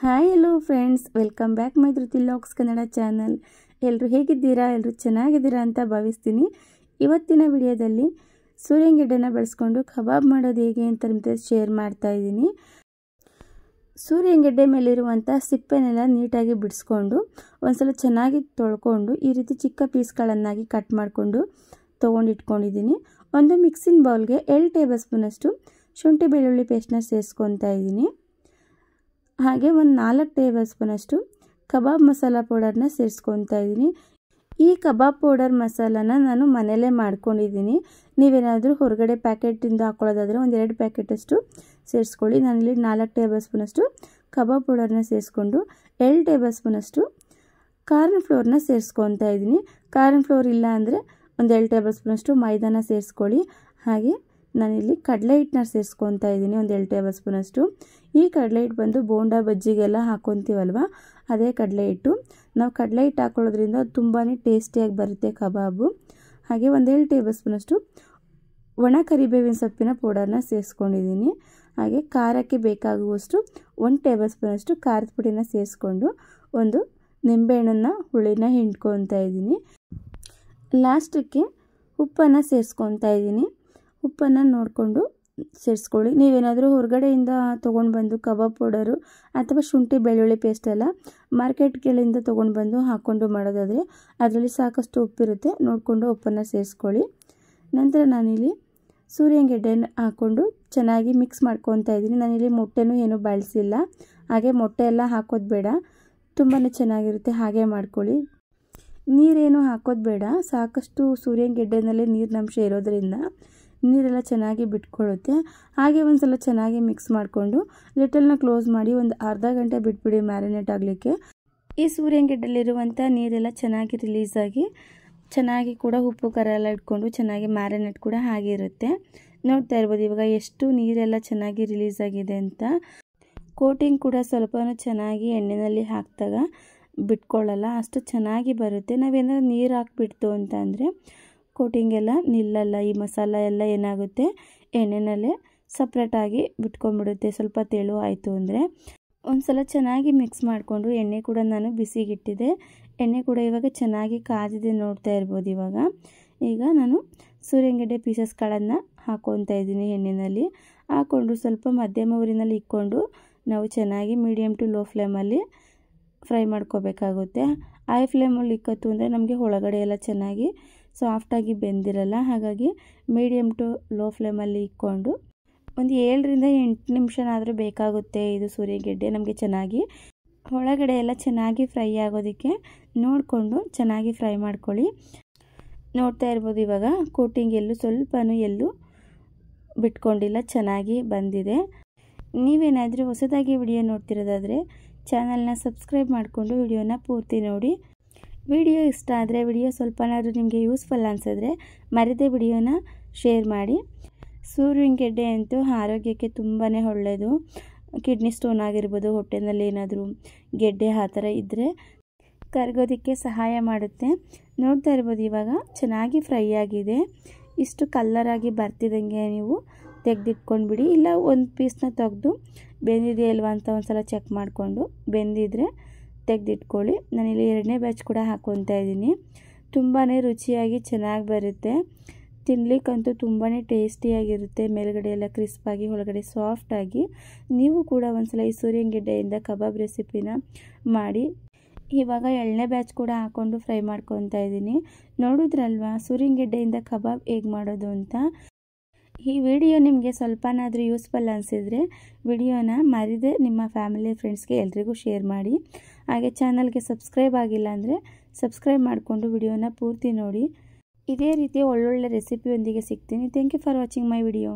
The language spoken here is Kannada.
Hi hello friends, welcome back my Dhruthi vlogs Kannada channel. ಎಲ್ಲರೂ ಹೇಗಿದ್ದೀರಾ? ಎಲ್ಲರೂ ಚೆನ್ನಾಗಿದ್ದೀರಾ ಅಂತ ಭಾವಿಸ್ತೀನಿ. ಇವತ್ತಿನ ವಿಡಿಯೋದಲ್ಲಿ ಸೂರ್ಯಗೆಡ್ಡೆನ ಬಳಸ್ಕೊಂಡು ಕಬಾಬ್ ಮಾಡೋದು ಹೇಗೆ ಅಂತ ನಿಮಗೆ ಶೇರ್ ಮಾಡ್ತಾ ಇದ್ದೀನಿ. ಸೂರ್ಯಗೆಡ್ಡೆ ಮೇಲಿರುವಂಥ ಸಿಪ್ಪೆನೆಲ್ಲ ನೀಟಾಗಿ ಬಿಡಿಸ್ಕೊಂಡು ಒಂದ್ಸಲ ಚೆನ್ನಾಗಿ ತೊಳ್ಕೊಂಡು ಈ ರೀತಿ ಚಿಕ್ಕ ಪೀಸ್ಗಳನ್ನಾಗಿ ಕಟ್ ಮಾಡಿಕೊಂಡು ತೊಗೊಂಡಿಟ್ಕೊಂಡಿದ್ದೀನಿ. ಒಂದು ಮಿಕ್ಸಿಂಗ್ ಬೌಲ್ಗೆ 2 ಟೇಬಲ್ ಸ್ಪೂನಷ್ಟು ಶುಂಠಿ ಬೆಳ್ಳುಳ್ಳಿ ಪೇಸ್ಟ್ನ ಸೇರಿಸ್ಕೊತಾ ಇದ್ದೀನಿ. ಹಾಗೆ ಒಂದು 4 ಟೇಬಲ್ ಸ್ಪೂನಷ್ಟು ಕಬಾಬ್ ಮಸಾಲ ಪೌಡರ್ನ ಸೇರಿಸ್ಕೊತಾ ಇದ್ದೀನಿ. ಈ ಕಬಾಬ್ ಪೌಡರ್ ಮಸಾಲಾನ ನಾನು ಮನೆಯಲ್ಲೇ ಮಾಡ್ಕೊಂಡಿದ್ದೀನಿ. ನೀವೇನಾದರೂ ಹೊರಗಡೆ ಪ್ಯಾಕೆಟಿಂದ ಹಾಕೊಳ್ಳೋದಾದರೆ ಒಂದು 2 ಪ್ಯಾಕೆಟಷ್ಟು ಸೇರಿಸ್ಕೊಳ್ಳಿ. ನಾನಿಲ್ಲಿ 4 ಟೇಬಲ್ ಸ್ಪೂನಷ್ಟು ಕಬಾಬ್ ಪೌಡರ್ನ ಸೇರಿಸ್ಕೊಂಡು 2 ಟೇಬಲ್ ಸ್ಪೂನಷ್ಟು ಕಾರ್ನ್ ಫ್ಲೋರ್ನ ಸೇರಿಸ್ಕೊತಾ ಇದ್ದೀನಿ. ಕಾರ್ನ್ ಫ್ಲೋರ್ ಇಲ್ಲ ಅಂದರೆ ಒಂದು 2 ಟೇಬಲ್ ಸ್ಪೂನಷ್ಟು ಮೈದಾನ ಸೇರಿಸ್ಕೊಳ್ಳಿ. ಹಾಗೆ ನಾನಿಲ್ಲಿ ಕಡಲೆ ಹಿಟ್ಟನ್ನ ಸೇರಿಸ್ಕೊತಾ ಇದ್ದೀನಿ, ಒಂದು 2 ಟೇಬಲ್ ಸ್ಪೂನಷ್ಟು. ಈ ಕಡಲೆ ಹಿಟ್ಟು ಬಂದು ಬೋಂಡಾ ಬಜ್ಜಿಗೆಲ್ಲ ಹಾಕ್ಕೊತೀವಲ್ವ, ಅದೇ ಕಡಲೆ ಹಿಟ್ಟು. ನಾವು ಕಡಲೆ ಹಿಟ್ಟು ಹಾಕೊಳ್ಳೋದ್ರಿಂದ ತುಂಬಾ ಟೇಸ್ಟಿಯಾಗಿ ಬರುತ್ತೆ ಕಬಾಬು. ಹಾಗೆ ಒಂದು 2 ಟೇಬಲ್ ಸ್ಪೂನಷ್ಟು ಒಣ ಕರಿಬೇವಿನ ಸೊಪ್ಪಿನ ಪೌಡರ್ನ ಸೇರಿಸ್ಕೊಂಡಿದ್ದೀನಿ. ಹಾಗೆ ಖಾರಕ್ಕೆ ಬೇಕಾಗುವಷ್ಟು 1 ಟೇಬಲ್ ಸ್ಪೂನಷ್ಟು ಖಾರದ ಪುಡಿನ ಸೇರಿಸ್ಕೊಂಡು ಒಂದು ನಿಂಬೆಹಣ್ಣನ್ನು ಹುಳಿನ ಹಿಂಡ್ಕೊತಾ ಇದ್ದೀನಿ. ಲಾಸ್ಟಕ್ಕೆ ಉಪ್ಪನ್ನು ಸೇರಿಸ್ಕೊತಾ ಇದ್ದೀನಿ. ಉಪ್ಪನ್ನು ನೋಡಿಕೊಂಡು ಸೇರಿಸ್ಕೊಳ್ಳಿ. ನೀವೇನಾದರೂ ಹೊರಗಡೆಯಿಂದ ತೊಗೊಂಡು ಬಂದು ಕಬಾಬ್ ಪೌಡರು ಅಥವಾ ಶುಂಠಿ ಬೆಳ್ಳುಳ್ಳಿ ಪೇಸ್ಟೆಲ್ಲ ಮಾರ್ಕೆಟ್ಗಳಿಂದ ತೊಗೊಂಡು ಬಂದು ಹಾಕ್ಕೊಂಡು ಮಾಡೋದಾದರೆ ಅದರಲ್ಲಿ ಸಾಕಷ್ಟು ಉಪ್ಪಿರುತ್ತೆ, ನೋಡಿಕೊಂಡು ಉಪ್ಪನ್ನು ಸೇರಿಸ್ಕೊಳ್ಳಿ. ನಂತರ ನಾನಿಲ್ಲಿ ಸೂರ್ಯಗೆಡ್ಡೆನ ಹಾಕ್ಕೊಂಡು ಚೆನ್ನಾಗಿ ಮಿಕ್ಸ್ ಮಾಡ್ಕೊತಾ ಇದ್ದೀನಿ. ನಾನಿಲ್ಲಿ ಮೊಟ್ಟೆನೂ ಏನೂ ಬಳಸಿಲ್ಲ. ಹಾಗೆ ಮೊಟ್ಟೆ ಎಲ್ಲ ಹಾಕೋದು ಬೇಡ, ತುಂಬಾ ಚೆನ್ನಾಗಿರುತ್ತೆ, ಹಾಗೆ ಮಾಡ್ಕೊಳ್ಳಿ. ನೀರೇನು ಹಾಕೋದು ಬೇಡ, ಸಾಕಷ್ಟು ಸೂರ್ಯಗೆಡ್ಡೆನಲ್ಲೇ ನೀರಿನಂಶ ಇರೋದ್ರಿಂದ ನೀರೆಲ್ಲ ಚೆನ್ನಾಗಿ ಬಿಟ್ಕೊಳ್ಳುತ್ತೆ. ಹಾಗೆ ಒಂದು ಸಲ ಚೆನ್ನಾಗಿ ಮಿಕ್ಸ್ ಮಾಡಿಕೊಂಡು ಲಿಟಲ್ನ ಕ್ಲೋಸ್ ಮಾಡಿ ಒಂದು ಅರ್ಧ ಗಂಟೆ ಬಿಟ್ಬಿಡಿ ಮ್ಯಾರಿನೇಟ್ ಆಗಲಿಕ್ಕೆ. ಈ ಸೂರ್ಯಗೆಡ್ಡೆಲಿರುವಂಥ ನೀರೆಲ್ಲ ಚೆನ್ನಾಗಿ ರಿಲೀಸ್ ಆಗಿ ಚೆನ್ನಾಗಿ ಕೂಡ ಉಪ್ಪು ಖಾರ ಎಲ್ಲ ಇಟ್ಕೊಂಡು ಚೆನ್ನಾಗಿ ಮ್ಯಾರಿನೇಟ್ ಕೂಡ ಆಗಿರುತ್ತೆ. ನೋಡ್ತಾ ಇರ್ಬೋದು ಇವಾಗ ಎಷ್ಟು ನೀರೆಲ್ಲ ಚೆನ್ನಾಗಿ ರಿಲೀಸ್ ಆಗಿದೆ ಅಂತ. ಕೋಟಿಂಗ್ ಕೂಡ ಸ್ವಲ್ಪ ಚೆನ್ನಾಗಿ ಎಣ್ಣೆಯಲ್ಲಿ ಹಾಕಿದಾಗ ಬಿಟ್ಕೊಳ್ಳಲ್ಲ, ಅಷ್ಟು ಚೆನ್ನಾಗಿ ಬರುತ್ತೆ. ನಾವೇನಾದ್ರು ನೀರು ಹಾಕಿಬಿಡ್ತು ಅಂತ ಅಂದರೆ ಕೋಟಿಂಗ್ ಎಲ್ಲ ನಿಲ್ಲಲ್ಲ. ಈ ಮಸಾಲ ಎಲ್ಲ ಏನಾಗುತ್ತೆ ಎಣ್ಣೆನಲ್ಲೇ ಸಪ್ರೇಟಾಗಿ ಬಿಟ್ಕೊಂಡ್ಬಿಡುತ್ತೆ. ಸ್ವಲ್ಪ ತೆಳು ಆಯಿತು ಅಂದರೆ ಒಂದು ಸಲ ಚೆನ್ನಾಗಿ ಮಿಕ್ಸ್ ಮಾಡಿಕೊಂಡು ಎಣ್ಣೆ ಕೂಡ ನಾನು ಬಿಸಿಗಿಟ್ಟಿದ್ದೆ. ಎಣ್ಣೆ ಕೂಡ ಇವಾಗ ಚೆನ್ನಾಗಿ ಕಾದಿದೆ, ನೋಡ್ತಾ ಇರ್ಬೋದು. ಈಗ ನಾನು ಸೂರ್ಯಗೆಡ್ಡೆ ಪೀಸಸ್ಗಳನ್ನು ಹಾಕ್ಕೊತಾ ಇದ್ದೀನಿ. ಎಣ್ಣೆಯಲ್ಲಿ ಹಾಕ್ಕೊಂಡು ಸ್ವಲ್ಪ ಮಧ್ಯಮ ಊರಿನಲ್ಲಿ ಇಟ್ಕೊಂಡು ನಾವು ಚೆನ್ನಾಗಿ ಮೀಡಿಯಮ್ ಟು ಲೋ ಫ್ಲೇಮಲ್ಲಿ ಫ್ರೈ ಮಾಡ್ಕೋಬೇಕಾಗುತ್ತೆ. ಹೈ ಫ್ಲೇಮಲ್ಲಿ ಇಕ್ಕತ್ತು ಅಂದರೆ ನಮಗೆ ಒಳಗಡೆ ಎಲ್ಲ ಚೆನ್ನಾಗಿ ಸಾಫ್ಟಾಗಿ ಬೆಂದಿರಲ್ಲ. ಹಾಗಾಗಿ ಮೀಡಿಯಮ್ ಟು ಲೋ ಫ್ಲೇಮಲ್ಲಿ ಇಟ್ಕೊಂಡು ಒಂದು 7ರಿಂದ 8 ನಿಮಿಷನಾದರೂ ಬೇಕಾಗುತ್ತೆ. ಇದು ಸೂರ್ಯಗೆಡ್ಡೆ ನಮಗೆ ಚೆನ್ನಾಗಿ ಒಳಗಡೆ ಎಲ್ಲ ಚೆನ್ನಾಗಿ ಫ್ರೈ ಆಗೋದಕ್ಕೆ ನೋಡಿಕೊಂಡು ಚೆನ್ನಾಗಿ ಫ್ರೈ ಮಾಡ್ಕೊಳ್ಳಿ. ನೋಡ್ತಾ ಇರ್ಬೋದು ಇವಾಗ ಕೋಟಿಂಗ್ ಎಲ್ಲೂ ಬಿಟ್ಕೊಂಡಿಲ್ಲ, ಚೆನ್ನಾಗಿ ಬಂದಿದೆ. ನೀವೇನಾದರೂ ಹೊಸದಾಗಿ ವಿಡಿಯೋ ನೋಡ್ತಿರೋದಾದರೆ ಚಾನಲ್ನ ಸಬ್ಸ್ಕ್ರೈಬ್ ಮಾಡಿಕೊಂಡು ವಿಡಿಯೋನ ಪೂರ್ತಿ ನೋಡಿ. ವಿಡಿಯೋ ಇಷ್ಟ ಆದರೆ, ವಿಡಿಯೋ ಸ್ವಲ್ಪನಾದರೂ ನಿಮಗೆ ಯೂಸ್ಫುಲ್ ಅನಿಸಿದ್ರೆ ಮರೆದೇ ವಿಡಿಯೋನ ಶೇರ್ ಮಾಡಿ. ಸೂರ್ಯಗೆಡ್ಡೆ ಅಂತೂ ಆರೋಗ್ಯಕ್ಕೆ ತುಂಬಾ ಒಳ್ಳೆಯದು. ಕಿಡ್ನಿ ಸ್ಟೋನ್ ಆಗಿರ್ಬೋದು, ಹೊಟ್ಟೆನಲ್ಲಿ ಏನಾದರೂ ಗೆಡ್ಡೆ ಆ ಥರ ಇದ್ದರೆ ಕರಗೋದಕ್ಕೆ ಸಹಾಯ ಮಾಡುತ್ತೆ. ನೋಡ್ತಾ ಇರ್ಬೋದು ಇವಾಗ ಚೆನ್ನಾಗಿ ಫ್ರೈ ಆಗಿದೆ. ಇಷ್ಟು ಕಲ್ಲರಾಗಿ ಬರ್ತಿದ್ದಂಗೆ ನೀವು ತೆಗೆದಿಟ್ಕೊಂಡ್ಬಿಡಿ. ಇಲ್ಲ ಒಂದು ಪೀಸ್ನ ತೆಗೆದು ಬೆಂದಿದೆಯಾ ಇಲ್ವಾ ಅಂತ ಒಂದು ಸಲ ಚೆಕ್ ಮಾಡಿಕೊಂಡು ಬೆಂದಿದ್ರೆ ತೆಗೆದಿಟ್ಕೊಳ್ಳಿ. ನಾನಿಲ್ಲಿ 2ನೇ ಬ್ಯಾಚ್ ಕೂಡ ಹಾಕ್ಕೊತಾ ಇದ್ದೀನಿ. ತುಂಬಾ ರುಚಿಯಾಗಿ ಚೆನ್ನಾಗಿ ಬರುತ್ತೆ. ತಿನ್ನಲಿಕ್ಕಂತೂ ತುಂಬಾ ಟೇಸ್ಟಿಯಾಗಿರುತ್ತೆ. ಮೇಲ್ಗಡೆ ಎಲ್ಲ ಕ್ರಿಸ್ಪಾಗಿ ಒಳಗಡೆ ಸಾಫ್ಟಾಗಿ. ನೀವು ಕೂಡ ಒಂದು ಸಲ ಈ ಸೂರ್ಯಗೆಡ್ಡೆಯಿಂದ ಕಬಾಬ್ ರೆಸಿಪಿನ ಮಾಡಿ. ಇವಾಗ 2ನೇ ಬ್ಯಾಚ್ ಕೂಡ ಹಾಕ್ಕೊಂಡು ಫ್ರೈ ಮಾಡ್ಕೊತಾ ಇದ್ದೀನಿ. ನೋಡಿದ್ರಲ್ವಾ ಸೂರ್ಯಗೆಡ್ಡೆಯಿಂದ ಕಬಾಬ್ ಹೇಗೆ ಮಾಡೋದು ಅಂತ. ಈ ವಿಡಿಯೋ ನಿಮಗೆ ಸ್ವಲ್ಪನಾದರೂ ಯೂಸ್ಫುಲ್ ಅನಿಸಿದರೆ ವಿಡಿಯೋನ ಮರೆದೇ ನಿಮ್ಮ ಫ್ಯಾಮಿಲಿ ಫ್ರೆಂಡ್ಸ್ಗೆ ಎಲ್ರಿಗೂ ಶೇರ್ ಮಾಡಿ. ಹಾಗೆ ಚಾನಲ್ಗೆ ಸಬ್ಸ್ಕ್ರೈಬ್ ಆಗಿಲ್ಲ ಅಂದರೆ ಸಬ್ಸ್ಕ್ರೈಬ್ ಮಾಡಿಕೊಂಡು ವಿಡಿಯೋನ ಪೂರ್ತಿ ನೋಡಿ. ಇದೇ ರೀತಿ ಒಳ್ಳೊಳ್ಳೆ ರೆಸಿಪಿಯೊಂದಿಗೆ ಸಿಗ್ತೀನಿ. Thank you for watching my video.